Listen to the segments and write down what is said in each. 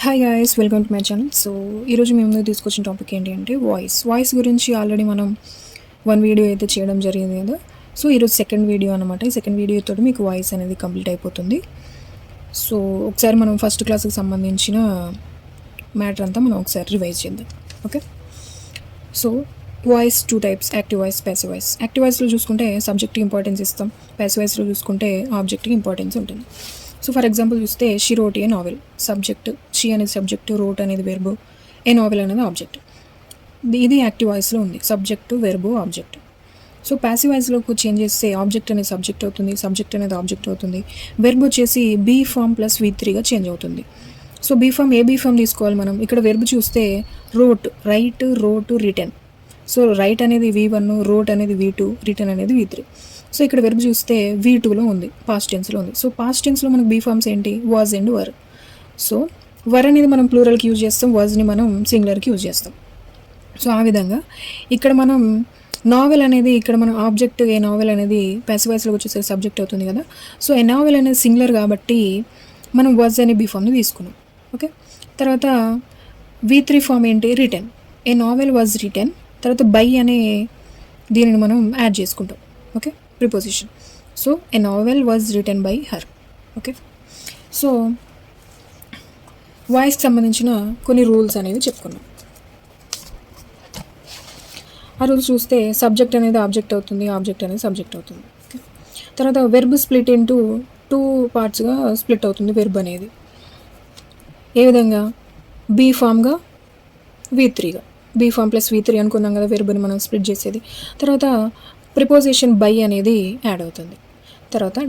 Hi guys, welcome to my channel. So ఈరోజు మేము ముందుకు తీసుకొచ్చిన టాపిక్ ఏంటి అంటే వాయిస్ గురించి ఆల్రెడీ మనం వన్ వీడియో అయితే చేయడం జరిగింది కదా. సో ఈరోజు సెకండ్ వీడియో అనమాట. ఈ సెకండ్ వీడియోతో మీకు వాయిస్ అనేది కంప్లీట్ అయిపోతుంది. సో ఒకసారి మనం ఫస్ట్ క్లాస్కి సంబంధించిన మ్యాటర్ అంతా మనం ఒకసారి రివైజ్ చేద్దాం. Okay, so voice two types: active voice, passive voice. Active వాయిస్లో చూసుకుంటే సబ్జెక్ట్కి ఇంపార్టెన్స్ ఇస్తాం, ప్యాసివ్ వాయిస్లో చూసుకుంటే ఆబ్జెక్ట్కి ఇంపార్టెన్స్ ఉంటుంది. సో ఫర్ ఎగ్జాంపుల్ చూస్తే she wrote a novel. Subject she అనేది సబ్జెక్ట్, రోట్ అనేది వెర్బ్, ఏ నావెల్ అనేది ఆబ్జెక్ట్. ఇది యాక్టివ్ వాయిస్లో ఉంది, subject, verb, object. So passive వాయిస్లోకి చేంజ్ చేస్తే ఆబ్జెక్ట్ అనేది సబ్జెక్ట్ అవుతుంది, సబ్జెక్ట్ అనేది ఆబ్జెక్ట్ అవుతుంది. వెర్బ్ వచ్చేసి బీ ఫామ్ ప్లస్ V3గా చేంజ్ అవుతుంది. So be form a be form తీసుకోవాలి మనం. ఇక్కడ వెర్బ్ చూస్తే wrote, write, wrote, written. So write అనేది V1, రోట్ అనేది V2, రిటర్న్ అనేది V3. సో ఇక్కడ వెర్బ్ చూస్తే V2లో ఉంది, పాస్ట్ టెన్స్లో ఉంది. సో పాస్ట్ టెన్స్లో మనకు బీ ఫామ్స్ ఏంటి? Was and were. So were అనేది మనం ప్లూరల్కి యూజ్ చేస్తాం, వాజ్ని మనం సింగులర్కి యూజ్ చేస్తాం. సో ఆ విధంగా ఇక్కడ మనం నావెల్ అనేది, ఇక్కడ మనం ఆబ్జెక్ట్ ఏ నావెల్ అనేది ప్యాసివ్ వాయిస్లోకి వచ్చేసరికి సబ్జెక్ట్ అవుతుంది కదా. సో ఏ నావెల్ అనేది సింగులర్ కాబట్టి మనం వాజ్ అనే బీ ఫామ్ని తీసుకున్నాం. ఓకే, తర్వాత V3 ఫామ్ ఏంటి? Written. A novel was written. తర్వాత బై అనే దీనిని మనం యాడ్ చేసుకుంటాం. Okay, preposition. So a novel was written by her. Okay, so వాయిస్కి సంబంధించిన కొన్ని రూల్స్ అనేవి చెప్పుకున్నాం. ఆ రూల్స్ చూస్తే సబ్జెక్ట్ అనేది ఆబ్జెక్ట్ అవుతుంది, ఆబ్జెక్ట్ అనేది సబ్జెక్ట్ అవుతుంది. ఓకే, తర్వాత వెర్బ్ స్ప్లిట్ ఇంటూ 2 పార్ట్స్గా స్ప్లిట్ అవుతుంది వెర్బ్ అనేది. ఏ విధంగా? బీ ఫామ్గా, V3గా. బీ ఫామ్ ప్లస్ V3 అనుకున్నాం కదా వెర్బ్ని మనం స్ప్లిట్ చేసేది. తర్వాత ప్రిపోజిషన్ బై అనేది యాడ్ అవుతుంది. తర్వాత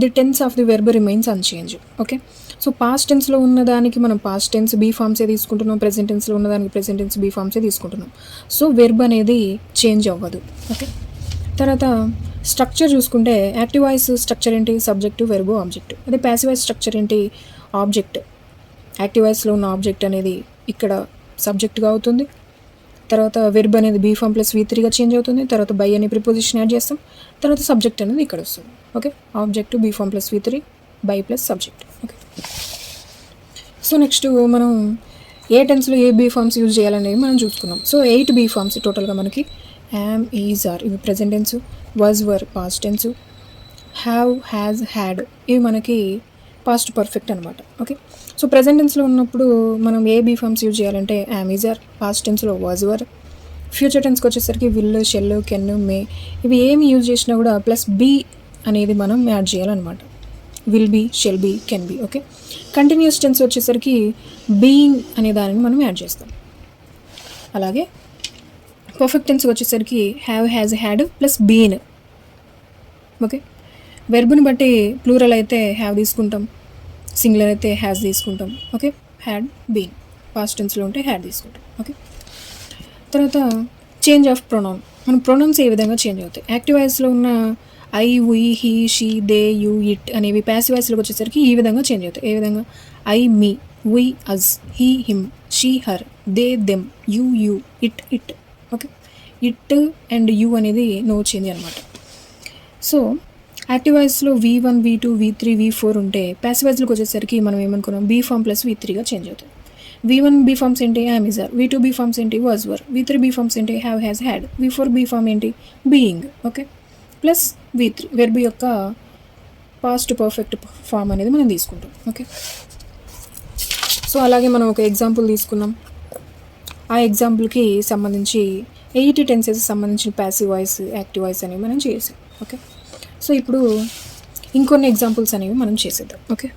the tense of the verb remains unchange. Okay, so past టెన్స్లో ఉన్నదానికి మనం పాస్ట్ టెన్స్ బీ ఫామ్సే తీసుకుంటున్నాం, ప్రెజెంట్ టెన్స్లో ఉన్నదానికి ప్రెజెంట్ టెన్స్ బీ ఫామ్సే తీసుకుంటున్నాం. సో వెర్బ్ అనేది చేంజ్ అవ్వదు. ఓకే, తర్వాత స్ట్రక్చర్ చూసుకుంటే యాక్టివ్ వాయిస్ స్ట్రక్చర్ ఏంటి? Subject, verb, object. అదే ప్యాసివ్ వాయిస్ స్ట్రక్చర్ ఏంటి? ఆబ్జెక్ట్. యాక్టివ్ వాయిస్లో ఉన్న ఆబ్జెక్ట్ అనేది ఇక్కడ సబ్జెక్ట్గా అవుతుంది. తర్వాత వెర్బ్ అనేది బీ ఫామ్ ప్లస్ V3గా చేంజ్ అవుతుంది. తర్వాత బై అనే ప్రిపోజిషన్ యాడ్ చేస్తాం. తర్వాత సబ్జెక్ట్ అనేది ఇక్కడ వస్తుంది. Okay, object be form plus V3, by plus subject. Okay, so next మనం ఏ టెన్స్లో ఏ బీ ఫామ్స్ యూజ్ చేయాలనేది మనం చూసుకున్నాం. సో 8 బీ ఫామ్స్ టోటల్గా మనకి. యామ్, ఈజ్, ఆర్ ఇవి present tense, was, were past tense, have, has, had ఇవి మనకి పాస్ట్ పర్ఫెక్ట్ అనమాట. ఓకే, సో ప్రెజెంట్ టెన్స్లో ఉన్నప్పుడు మనం ఏ బీ ఫామ్స్ యూజ్ చేయాలంటే యామ్, ఈజ్, ఆర్. పాస్ట్ టెన్స్లో వాజ్, వర్. ఫ్యూచర్ టెన్స్కి వచ్చేసరికి విల్, షెల్, కెన్, మే ఇవి ఏమి యూజ్ చేసినా కూడా ప్లస్ బీ అనేది మనం యాడ్ చేయాలన్నమాట. Will be, shall be, can be. Okay, continuous tense వచ్చేసరికి బీయింగ్ అనే దానిని మనం యాడ్ చేస్తాం. అలాగే పర్ఫెక్ట్ టెన్స్ వచ్చేసరికి have, has, had plus been. Okay, వెర్బ్ని బట్టి ప్లూరల్ అయితే హ్యావ్ తీసుకుంటాం, సింగులర్ అయితే హ్యాజ్ తీసుకుంటాం. Okay, had, been. పాస్ట్ టెన్స్లో ఉంటే హ్యాడ్ తీసుకుంటాం. ఓకే, తర్వాత చేంజ్ ఆఫ్ ప్రొనౌన్. మన ప్రొనౌన్స్ ఏ విధంగా చేంజ్ అవుతాయి? యాక్టివ్ వాయిస్లో ఉన్న I, we, he, she, they, you, it అనేవి ప్యాసివ్ వాయిస్లోకి వచ్చేసరికి ఈ విధంగా చేంజ్ అవుతాయి. ఏ విధంగా? I, me, we, us, he, him, she, her, they, them, you, it, it. Okay, it and you అనేది నో చేంజ్ అనమాట. సో యాక్టివ్ వాయిస్లో V1, V2, V3, V4 ఉంటే ప్యాసివ్ వాయిస్లోకి వచ్చేసరికి మనం ఏమనుకున్నాం? బీ ఫామ్ ప్లస్ V3గా చేంజ్ అవుతుంది. V1 బీ ఫామ్స్ ఏంటి? Am, is, are. V2 be forms ఏంటి? Was, were. V3 be forms ఏంటి? Have, has, had. V4 be form ఏంటి? Being. Okay, plus V3 verb యొక్క పాస్ట్ పర్ఫెక్ట్ ఫామ్ అనేది మనం తీసుకుంటాం. ఓకే, సో అలాగే మనం ఒక ఎగ్జాంపుల్ తీసుకున్నాం. ఆ ఎగ్జాంపుల్కి సంబంధించి 8 టెన్సెస్ సంబంధించిన ప్యాసివ్ వాయిస్, యాక్టివ్ వాయిస్ అనేవి మనం చేసాం. ఓకే, సో ఇప్పుడు ఇంకొన్ని ఎగ్జాంపుల్స్ అనేవి మనం చేసేద్దాం. ఓకే,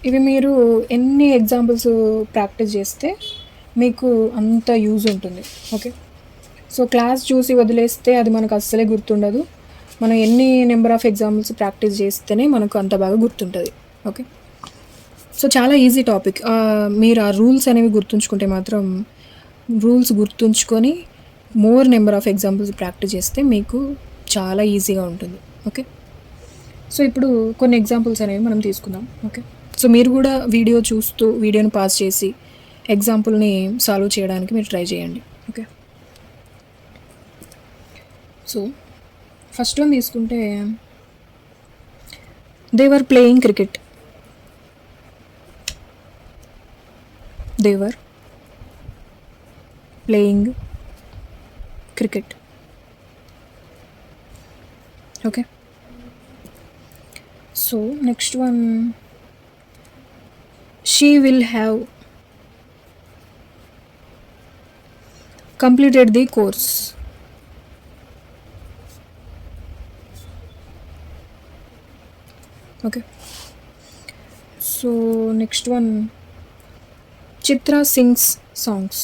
ఇవి మీరు ఎన్ని ఎగ్జాంపుల్స్ ప్రాక్టీస్ చేస్తే మీకు అంత యూజ్ ఉంటుంది. ఓకే, సో క్లాస్ చూసి వదిలేస్తే అది మనకు అస్సలే గుర్తుండదు. మనం ఎన్ని నెంబర్ ఆఫ్ ఎగ్జాంపుల్స్ ప్రాక్టీస్ చేస్తేనే మనకు అంత బాగా గుర్తుంటుంది. ఓకే, సో చాలా ఈజీ టాపిక్. మీరు ఆ రూల్స్ అనేవి గుర్తుంచుకుంటే మాత్రం, రూల్స్ గుర్తుంచుకొని more number of examples practice చేస్తే మీకు చాలా ఈజీగా ఉంటుంది. ఓకే, సో ఇప్పుడు కొన్ని ఎగ్జాంపుల్స్ అనేవి మనం తీసుకుందాం. ఓకే, సో మీరు కూడా వీడియో చూస్తూ వీడియోని పాస్ చేసి ఎగ్జాంపుల్ని సాల్వ్ చేయడానికి మీరు ట్రై చేయండి. ఓకే, సో ఫస్ట్ వన్ తీసుకుంటే they were playing cricket. They were playing cricket. Okay, so next one she will have completed the course. Okay, so next one Chitra sings songs.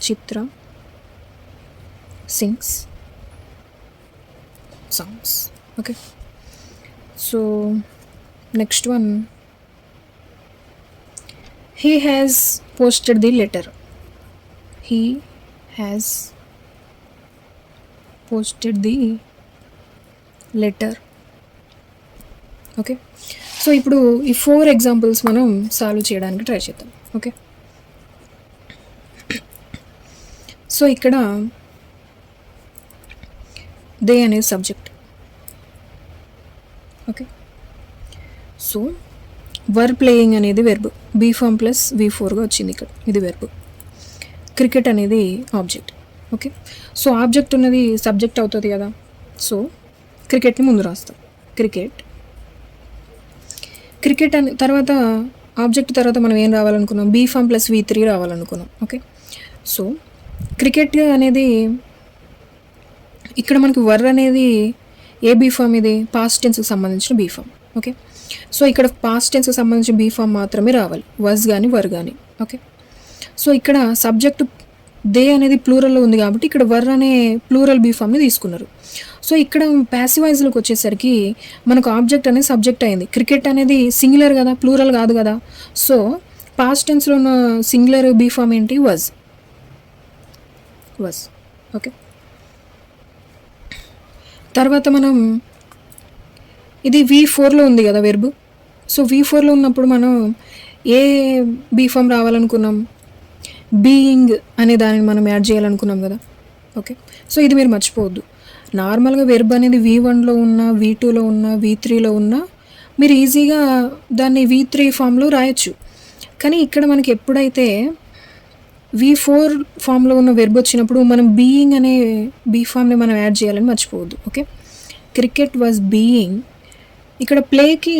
Chitra sings songs. Okay, so next one he has posted the letter. He has posted the letter. Okay, so ఇప్పుడు ఈ 4 examples మనం solve చేయడానికి try చేద్దాం. Okay, so ఇక్కడ they అనేది subject. Okay, so were playing అనేది verb, be form plus V4గా వచ్చింది ఇక్కడ, ఇది వెర్బ్. క్రికెట్ అనేది ఆబ్జెక్ట్. ఓకే, సో ఆబ్జెక్ట్ ఉన్నది సబ్జెక్ట్ అవుతుంది కదా, సో క్రికెట్ని ముందు రాస్తాం. క్రికెట్, క్రికెట్ అని తర్వాత ఆబ్జెక్ట్ తర్వాత మనం ఏం రావాలనుకున్నాం, బీ ఫామ్ ప్లస్ V3 రావాలనుకున్నాం. ఓకే, సో క్రికెట్ అనేది ఇక్కడ మనకి వర్ అనేది ఏ బీ ఫామ్, ఇది పాస్ట్ టెన్స్కి సంబంధించిన బీ ఫామ్. ఓకే, సో ఇక్కడ పాస్ట్ టెన్స్కి సంబంధించిన బీ ఫామ్ మాత్రమే రావాలి, వజ్ కానీ వర్ కానీ. ఓకే, సో ఇక్కడ సబ్జెక్ట్ దే అనేది ప్లూరల్లో ఉంది కాబట్టి ఇక్కడ వర్ అనే ప్లూరల్ బీ ఫామ్ని తీసుకున్నారు. సో ఇక్కడ ప్యాసివైజ్లోకి వచ్చేసరికి మనకు ఆబ్జెక్ట్ అనేది సబ్జెక్ట్ అయింది. క్రికెట్ అనేది సింగులర్ కదా, ప్లూరల్ కాదు కదా, సో పాస్ట్ టెన్స్లో ఉన్న సింగులర్ బీ ఫామ్ ఏంటి, వజ్. వజ్. ఓకే, తర్వాత మనం ఇది V4లో ఉంది కదా వెర్బ్, సో V4లో ఉన్నప్పుడు మనం ఏ బీ ఫామ్ రావాలనుకున్నాం, బీయింగ్ అనే దానిని మనం యాడ్ చేయాలనుకున్నాం కదా. ఓకే, సో ఇది మీరు మర్చిపోవద్దు. నార్మల్గా వెర్బ్ అనేది V1లో ఉన్న, V2లో ఉన్న, V3లో ఉన్న మీరు ఈజీగా దాన్ని V3 ఫామ్లో రాయొచ్చు. కానీ ఇక్కడ మనకి ఎప్పుడైతే V4 ఫామ్లో ఉన్న వెర్బ్ వచ్చినప్పుడు మనం బీయింగ్ అనే బీ ఫామ్ని మనం యాడ్ చేయాలని మర్చిపోవద్దు. Okay, cricket was being. ఇక్కడ ప్లేకి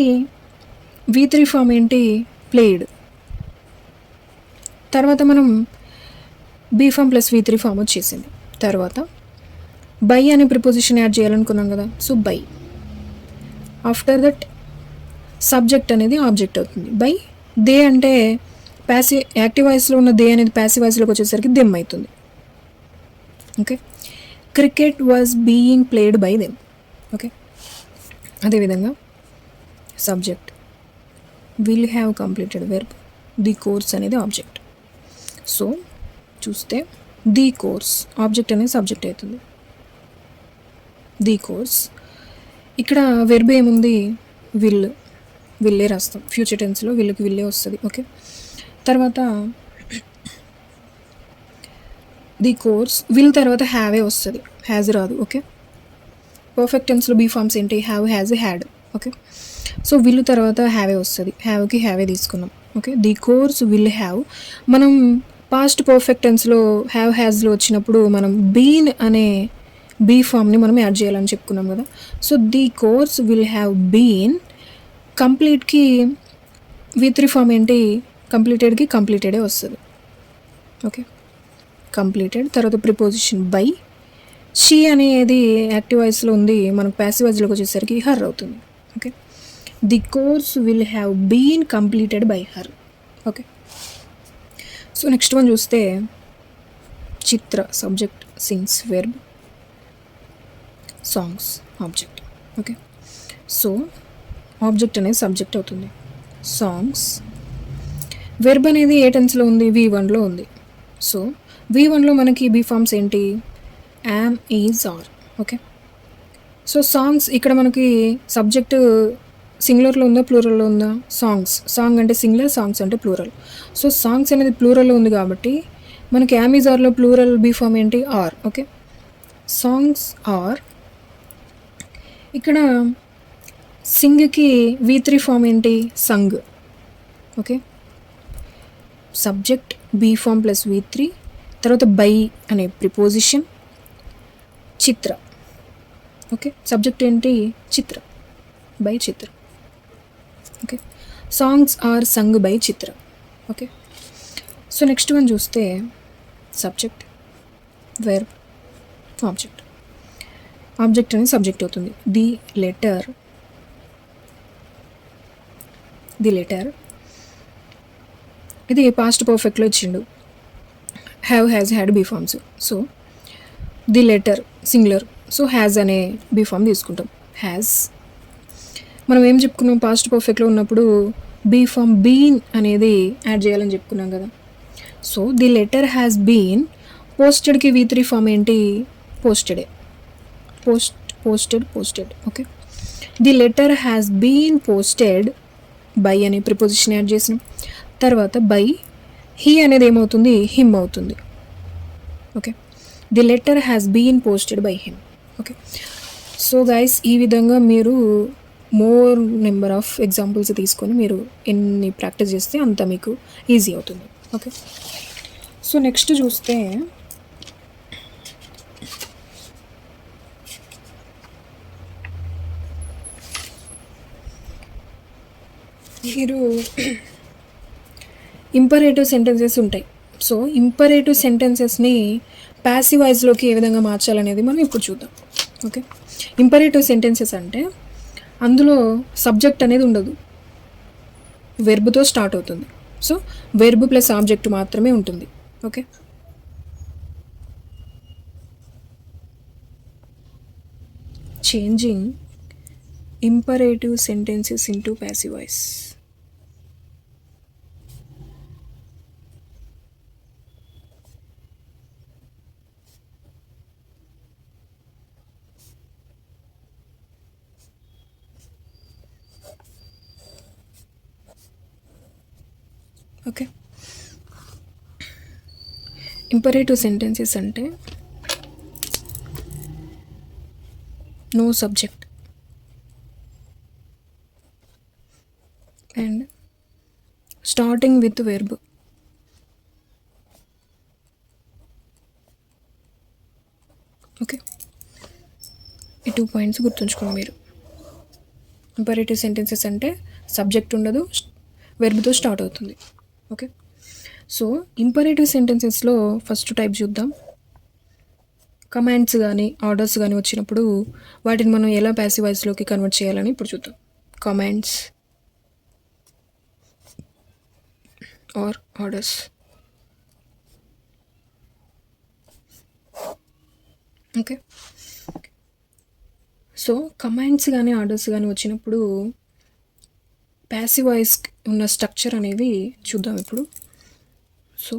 V3 ఫామ్ ఏంటి, ప్లేడ్. తర్వాత మనం be form plus V3 form వచ్చేసింది. తర్వాత బై అనే ప్రిపోజిషన్ యాడ్ చేయాలనుకున్నాం కదా, so by. After that subject అనేది ఆబ్జెక్ట్ అవుతుంది. బై దే అంటే యాక్టివ్ వాయిస్లో ఉన్న దే అనేది ప్యాసివ్ వాయిస్లోకి వచ్చేసరికి దెమ్ అవుతుంది. Okay, cricket was being played by them. Okay, అదేవిధంగా subject will have completed verb, the course అనేది ఆబ్జెక్ట్. సో చూస్తే ది కోర్స్ ఆబ్జెక్ట్ అనేది సబ్జెక్ట్ అవుతుంది. ది కోర్స్ ఇక్కడ వెర్బ్ ఏముంది, విల్. విల్లే రాస్తాం, ఫ్యూచర్ టెన్స్లో విల్కి విల్లే వస్తుంది. ఓకే, తర్వాత ది కోర్స్ విల్ తర్వాత హ్యావే వస్తుంది, హ్యాజ్ రాదు. ఓకే, పర్ఫెక్ట్ టెన్స్లో బీ ఫామ్స్ ఏంటి, have, has, had. Okay, so will తర్వాత హ్యావే వస్తుంది, హ్యావ్కి హ్యావే తీసుకున్నాం. Okay, the course will have. మనం పాస్ట్ పర్ఫెక్ట్ టెన్స్లో హ్యావ్, హ్యాజ్లో వచ్చినప్పుడు మనం బీన్ అనే బీ ఫామ్ని మనం యాడ్ చేయాలని చెప్పుకున్నాం కదా. So the course will have been. కంప్లీట్కి V3 ఫామ్ ఏంటి, కంప్లీటెడ్కి కంప్లీటెడే వస్తుంది. ఓకే, కంప్లీటెడ్ తర్వాత ప్రిపోజిషన్ బై. షీ అనేది యాక్టివ్ వాయిస్లో ఉంది, మనకు ప్యాసివ్ వాయిస్లోకి వచ్చేసరికి హర్ అవుతుంది. Okay, the course will have been completed by her. Okay, so next one చూస్తే Chitra subject, sings verb, songs object. Okay, so object అనేది సబ్జెక్ట్ అవుతుంది. సాంగ్స్ వెర్బ్ అనేది ఏ టెన్స్లో ఉంది, V1లో ఉంది. సో V1లో మనకి బీ ఫామ్స్ ఏంటి, am, is, are. Okay, so songs ఇక్కడ మనకి సబ్జెక్ట్ సింగులర్లో ఉందా ప్లూరల్లో ఉందా? సాంగ్ అంటే సింగులర్, సాంగ్స్ అంటే ప్లూరల్. సో సాంగ్స్ అనేది ప్లూరల్లో ఉంది కాబట్టి మనకి యామిజార్లో ప్లూరల్ బీ ఫామ్ ఏంటి? ఆర్. Okay, songs are. ఇక్కడ సింగ్కి V3 ఫామ్ ఏంటి? Sung. Okay, subject be form plus V3, తర్వాత బై అనే ప్రిపోజిషన్, చిత్ర. ఓకే, సబ్జెక్ట్ ఏంటి? Chitra, by Chitra. Okay, songs are sung by Chitra. Okay, so next one చూస్తే సబ్జెక్ట్, వెర్బ్, ఆబ్జెక్ట్. ఆబ్జెక్ట్ అనేది subject అవుతుంది. The letter ఇది పాస్ట్ పర్ఫెక్ట్లో ఇచ్చిండు. Have, has, had be forms. So the letter singular, so has అనే be form తీసుకుంటాం. Has. మనం ఏం చెప్పుకున్నాం? పాస్ట్ పర్ఫెక్ట్లో ఉన్నప్పుడు బీ ఫామ్ బీన్ అనేది యాడ్ చేయాలని చెప్పుకున్నాం కదా. So the letter has been. పోస్టెడ్కి V3 ఫామ్ ఏంటి? పోస్టెడే. Posted. Okay, the letter has been posted by అనే ప్రిపోజిషన్ యాడ్ చేసినాం. తర్వాత బై హీ అనేది ఏమవుతుంది? హిమ్ అవుతుంది. Okay, the letter has been posted by him. Okay, so guys ఈ విధంగా మీరు మోర్ నెంబర్ ఆఫ్ ఎగ్జాంపుల్స్ తీసుకొని మీరు ఎన్ని ప్రాక్టీస్ చేస్తే అంత మీకు ఈజీ అవుతుంది. ఓకే, సో నెక్స్ట్ చూస్తే మీరు ఇంపరేటివ్ సెంటెన్సెస్ ఉంటాయి. సో ఇంపరేటివ్ సెంటెన్సెస్ని ప్యాసివ్ వాయిస్లోకి ఏ విధంగా మార్చాలనేది మనం ఇప్పుడు చూద్దాం. ఓకే, ఇంపరేటివ్ సెంటెన్సెస్ అంటే అందులో సబ్జెక్ట్ అనేది ఉండదు, వెర్బ్తో స్టార్ట్ అవుతుంది. సో వెర్బ్ ప్లస్ ఆబ్జెక్ట్ మాత్రమే ఉంటుంది. Okay, changing imperative sentences into passive voice. Okay, imperative sentences అంటే no subject and starting with verb. Okay, ఈ 2 పాయింట్స్ గుర్తుంచుకోండి మీరు. ఇంపరేటివ్ సెంటెన్సెస్ అంటే సబ్జెక్ట్ ఉండదు, వెర్బ్తో స్టార్ట్ అవుతుంది. ఓకే, సో ఇంపరేటివ్ సెంటెన్సెస్లో ఫస్ట్ టైప్ చూద్దాం. కమాండ్స్ కానీ ఆర్డర్స్ కానీ వచ్చినప్పుడు వాటిని మనం ఎలా ప్యాసివ్ వాయిస్లోకి కన్వర్ట్ చేయాలని ఇప్పుడు చూద్దాం. Commands or orders. Okay, so commands కానీ ఆర్డర్స్ కానీ వచ్చినప్పుడు ప్యాసివ్ వాయిస్ ఉన్న స్ట్రక్చర్ అనేవి చూద్దాం ఇప్పుడు. సో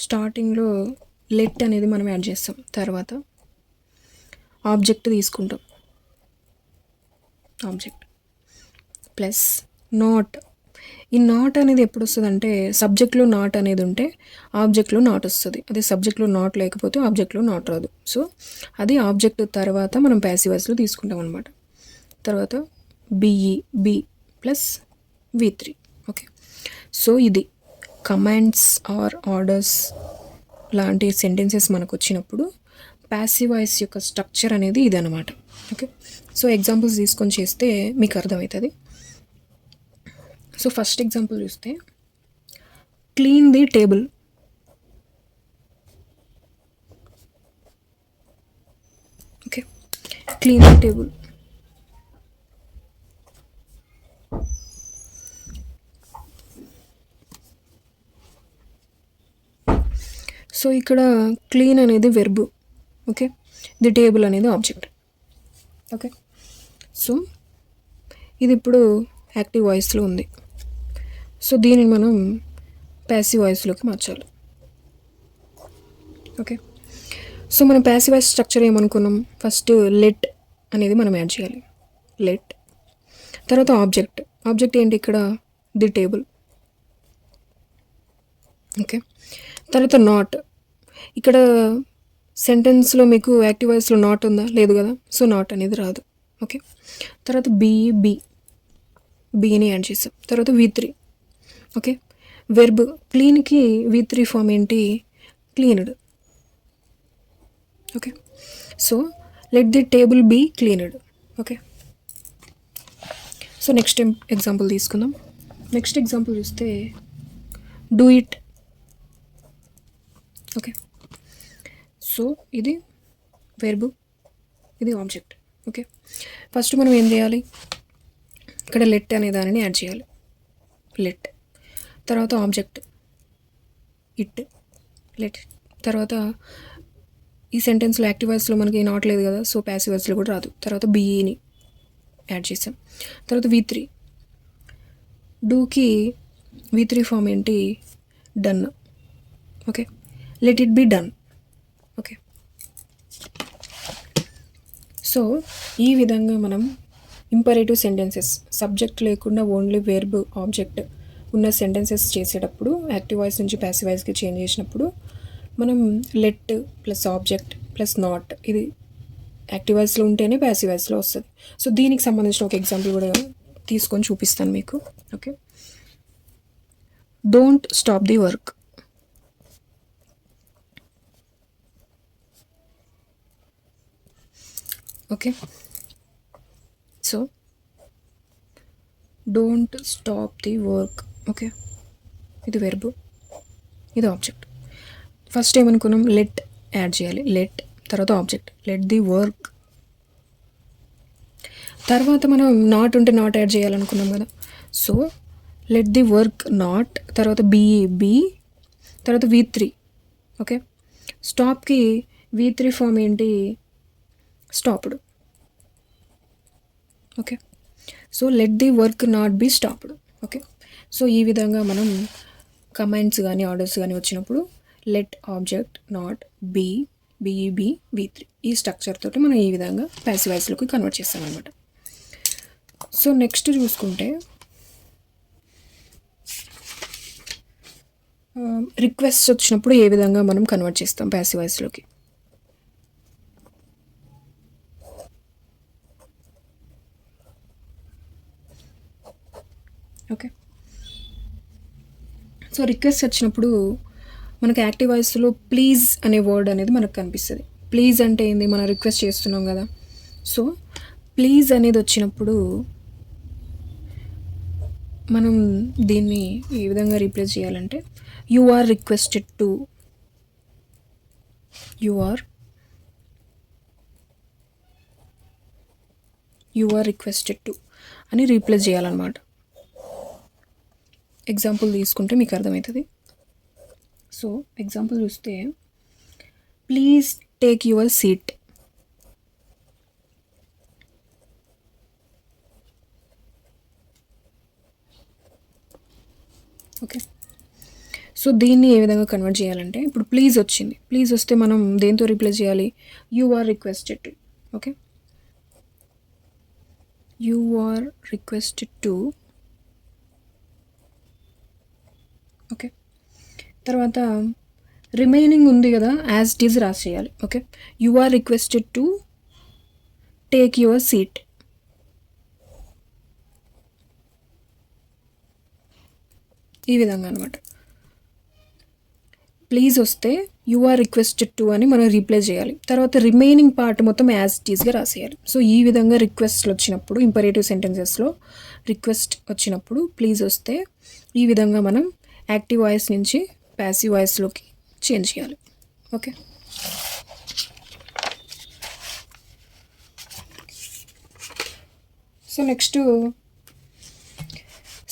స్టార్టింగ్లో లెట్ అనేది మనం యాడ్ చేస్తాం, తర్వాత ఆబ్జెక్ట్ తీసుకుంటాం, ఆబ్జెక్ట్ ప్లస్ నాట్. ఈ నాట్ అనేది ఎప్పుడు వస్తుంది అంటే సబ్జెక్ట్లో నాట్ అనేది ఉంటే ఆబ్జెక్ట్లో నాట్ వస్తుంది. అదే సబ్జెక్ట్లో నాట్ లేకపోతే ఆబ్జెక్ట్లో నాట్ రాదు. సో అది ఆబ్జెక్ట్ తర్వాత మనం ప్యాసివ్ వాయిస్లో తీసుకుంటాం అనమాట. తర్వాత be plus V3. Okay, so ఇది కమాండ్స్ ఆర్ ఆర్డర్స్ లాంటి సెంటెన్సెస్ మనకు వచ్చినప్పుడు ప్యాసివ్ వాయిస్ యొక్క స్ట్రక్చర్ అనేది ఇది అనమాట. ఓకే, సో ఎగ్జాంపుల్స్ తీసుకొని చేస్తే మీకు అర్థమవుతుంది. సో ఫస్ట్ ఎగ్జాంపుల్ చూస్తే clean the table. Okay, clean the table. So ఇక్కడ క్లీన్ అనేది వెర్బ్. ఓకే, ది టేబుల్ అనేది ఆబ్జెక్ట్. ఓకే, సో ఇది ఇప్పుడు యాక్టివ్ వాయిస్లో ఉంది. సో దీనిని మనం ప్యాసివ్ వాయిస్లోకి మార్చాలి. ఓకే, సో మనం ప్యాసివ్ వాయిస్ స్ట్రక్చర్ ఏమనుకున్నాం? ఫస్ట్ లెట్ అనేది మనం యాడ్ చేయాలి. లెట్. తర్వాత ఆబ్జెక్ట్ ఏంటి ఇక్కడ, ది టేబుల్. ఓకే. తర్వాత నాట్, ఇక్కడ సెంటెన్స్లో మీకు యాక్టివ్ వాయిస్లో నాట్ ఉందా, లేదు కదా, సో నాట్ అనేది రాదు. ఓకే. తర్వాత బీని యాడ్ చేసాం. తర్వాత V3. ఓకే. వెర్బ్ క్లీన్కి V3 ఫామ్ ఏంటి, cleaned. Okay. So let the table be cleaned. Okay. So next example తీసుకుందాం. నెక్స్ట్ ఎగ్జాంపుల్ చూస్తే డూ ఇట్. ఓకే. సో ఇది వెర్బ్, ఇది ఆబ్జెక్ట్. ఓకే. ఫస్ట్ మనం ఏం చేయాలి, ఇక్కడ లెట్ అనే దానిని యాడ్ చేయాలి. లెట్, తర్వాత ఆబ్జెక్ట్ ఇట్, లెట్. తర్వాత ఈ సెంటెన్స్లో యాక్టివ్ వాయిస్లో మనకి నాట్ లేదు కదా, సో ప్యాసివ్ వాయిస్లో కూడా రాదు. తర్వాత బీఈని యాడ్ చేసాం. తర్వాత V3, డూకి V3 ఫామ్ ఏంటి, done. Okay. Let it be done. Okay. So ఈ విధంగా మనం ఇంపరేటివ్ సెంటెన్సెస్, సబ్జెక్ట్ లేకుండా ఓన్లీ వెర్బ్ ఆబ్జెక్ట్ ఉన్న సెంటెన్సెస్ చేసేటప్పుడు యాక్టివ్ వాయిస్ నుంచి ప్యాసివ్ వాయిస్కి చేంజ్ చేసినప్పుడు మనం let plus object plus not, ఇది యాక్టివ్ వాయిస్లో ఉంటేనే ప్యాసివ్ వాయిస్లో వస్తుంది. సో దీనికి సంబంధించిన ఒక ఎగ్జాంపుల్ కూడా తీసుకొని చూపిస్తాను మీకు. Okay. Don't stop the work. Okay. So don't stop the work. Okay. ఇది వెర్బ్, ఇది ఆబ్జెక్ట్. ఫస్ట్ ఏమనుకున్నాం, లెట్ యాడ్ చేయాలి. లెట్, తర్వాత ఆబ్జెక్ట్, లెట్ ది వర్క్. తర్వాత మనం నాట్ ఉంటే నాట్ యాడ్ చేయాలనుకున్నాం కదా, so let the work not, తర్వాత బీ, తర్వాత V3. ఓకే. స్టాప్కి V3 ఫామ్ ఏంటి, stopped. Okay. So let the work not be stopped. Okay. So ఈ విధంగా మనం కమాండ్స్ కానీ ఆర్డర్స్ కానీ వచ్చినప్పుడు let, object, not, be, V3 ఈ స్ట్రక్చర్ తోటి మనం ఈ విధంగా ప్యాసివ్ వాయిస్లోకి కన్వర్ట్ చేస్తాం అనమాట. సో నెక్స్ట్ చూసుకుంటే రిక్వెస్ట్ వచ్చినప్పుడు ఏ విధంగా మనం కన్వర్ట్ చేస్తాం ప్యాసివ్ వాయిస్లోకి. ఓకే. సో రిక్వెస్ట్ వచ్చినప్పుడు మనకు యాక్టివ్ వాయిస్లో ప్లీజ్ అనే వర్డ్ అనేది మనకు కనిపిస్తుంది. ప్లీజ్ అంటే ఏంది, మనం రిక్వెస్ట్ చేస్తున్నాం కదా, సో ప్లీజ్ అనేది వచ్చినప్పుడు మనం దీన్ని ఏ విధంగా రీప్లేస్ చేయాలంటే యు ఆర్ రిక్వెస్టెడ్ టు అని రీప్లేస్ చేయాలన్నమాట. ఎగ్జాంపుల్ తీసుకుంటే మీకు అర్థమవుతుంది. సో ఎగ్జాంపుల్ చూస్తే please take your seat. Okay. So దీన్ని ఏ విధంగా కన్వర్ట్ చేయాలంటే ఇప్పుడు ప్లీజ్ వచ్చింది, ప్లీజ్ వస్తే మనం దేంతో రీప్లేస్ చేయాలి, you are requested to. Okay. You are requested to. Okay. తర్వాత రిమైనింగ్ ఉంది కదా, యాజ్ ఇట్ ఈజ్ రాసేయాలి. ఓకే. You are requested to take your seat. ఈ విధంగా అనమాట. ప్లీజ్ వస్తే యు ఆర్ రిక్వెస్టెడ్ టు అని మనం రీప్లేస్ చేయాలి. తర్వాత రిమైనింగ్ పార్ట్ మొత్తం యాజ్ ఇట్ ఈస్గా రాసేయాలి. సో ఈ విధంగా రిక్వెస్ట్లు వచ్చినప్పుడు, ఇంపరేటివ్ సెంటెన్సెస్లో రిక్వెస్ట్ వచ్చినప్పుడు ప్లీజ్ వస్తే ఈ విధంగా మనం యాక్టివ్ వాయిస్ నుంచి ప్యాసివ్ వాయిస్లోకి చేంజ్ చేయాలి. ఓకే. సో నెక్స్ట్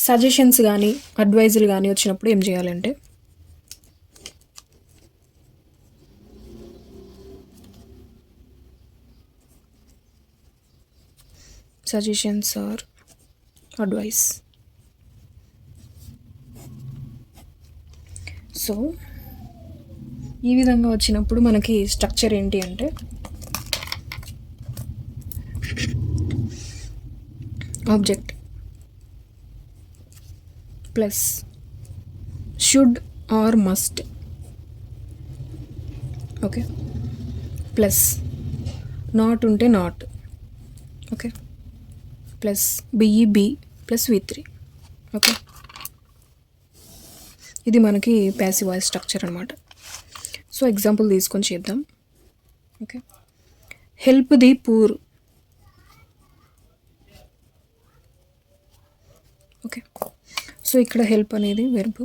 సజెషన్స్ కానీ అడ్వైజులు కానీ వచ్చినప్పుడు ఏం చేయాలంటే సజెషన్స్ ఆర్ అడ్వైస్. సో ఈ విధంగా వచ్చినప్పుడు మనకి స్ట్రక్చర్ ఏంటి అంటే object plus should or must, okay, plus not ఉంటే not, okay, plus be plus V3, okay. ఇది మనకి ప్యాసివ్ వాయిస్ స్ట్రక్చర్ అనమాట. సో ఎగ్జాంపుల్ తీసుకొని చేద్దాం, okay. Help the poor, okay. So ఇక్కడ హెల్ప్ అనేది వెర్బ్,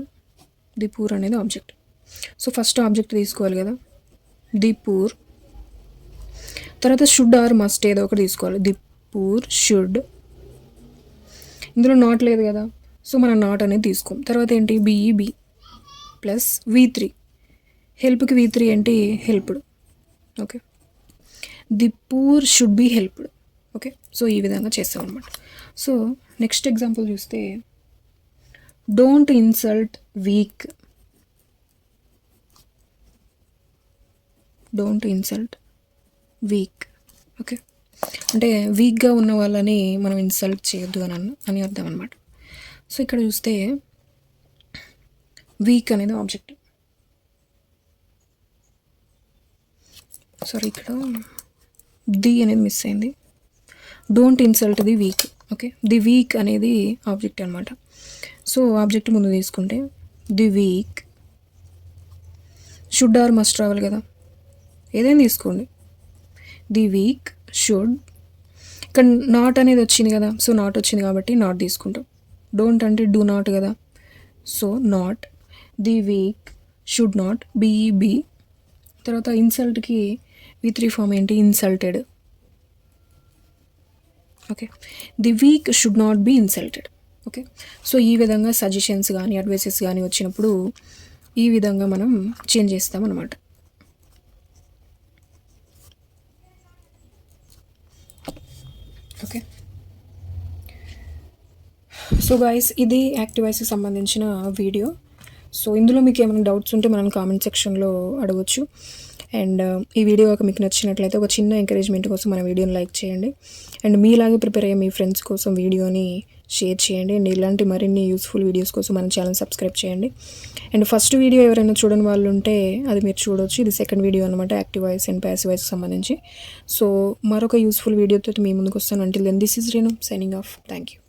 ది పూర్ అనేది ఆబ్జెక్ట్. సో ఫస్ట్ ఆబ్జెక్ట్ తీసుకోవాలి కదా, ది పూర్. తర్వాత షుడ్ ఆర్ మస్ట్ ఏదో ఒకటి తీసుకోవాలి, ది పూర్ షుడ్. ఇందులో నాట్ లేదు కదా, సో మనం నాట్ అనేది తీసుకోం. తర్వాత ఏంటి, బి ప్లస్ V3, హెల్ప్కి V3 ఏంటి, helped, okay. The poor should be helped, okay. So ఈ విధంగా చేస్తాం అనమాట. సో నెక్స్ట్ ఎగ్జాంపుల్ చూస్తే don't insult week, don't insult week, okay. అంటే వీక్గా ఉన్న వాళ్ళని మనం ఇన్సల్ట్ చేయొద్దు అని అర్థం అనమాట. సో ఇక్కడ చూస్తే వీక్ అనేది ఆబ్జెక్ట్, సారీ ఇక్కడ ది అనేది మిస్ అయింది. Don't insult the week, okay. The week అనేది ఆబ్జెక్ట్ అనమాట. సో ఆబ్జెక్ట్ ముందు తీసుకుంటే the week, should or must రావాలి కదా, ఏదైనా తీసుకోండి, ది వీక్ షుడ్. ఇక్కడ నాట్ అనేది వచ్చింది కదా, సో నాట్ వచ్చింది కాబట్టి నాట్ తీసుకుంటాం. డోంట్ అంటే డూ నాట్ కదా, so not. The week should not be. తర్వాత ఇన్సల్ట్కి V3 ఫామ్ ఏంటి, insulted, okay. The week should not be insulted, okay. So ఈ విధంగా సజెషన్స్ కానీ అడ్వైసెస్ కానీ వచ్చినప్పుడు ఈ విధంగా మనం చేంజ్ చేస్తాం అన్నమాట. ఓకే. సో గైస్, ఇది యాక్టివ్ వాయిస్కి సంబంధించిన వీడియో. సో ఇందులో మీకు ఏమైనా డౌట్స్ ఉంటే మనల్ని కామెంట్ సెక్షన్లో అడగవచ్చు. అండ్ ఈ వీడియో మీకు నచ్చినట్లయితే ఒక చిన్న ఎంకరేజ్మెంట్ కోసం మన వీడియోని లైక్ చేయండి. అండ్ మీలాగే ప్రిపేర్ అయ్యే మీ ఫ్రెండ్స్ కోసం వీడియోని షేర్ చేయండి. అండ్ ఇలాంటి మరిన్ని యూస్ఫుల్ వీడియోస్ కోసం మన ఛానల్ సబ్స్క్రైబ్ చేయండి. అండ్ ఫస్ట్ వీడియో ఎవరైనా చూడని వాళ్ళు ఉంటే అది మీరు చూడవచ్చు. ఇది సెకండ్ వీడియో అనమాట, యాక్టివ్ వాయిస్ అండ్ ప్యాసివ్ వాయిస్కి సంబంధించి. సో మరొక యూస్ఫుల్ వీడియోతో మీ ముందుకు వస్తాను. Until then this is Renu signing off. Thank you.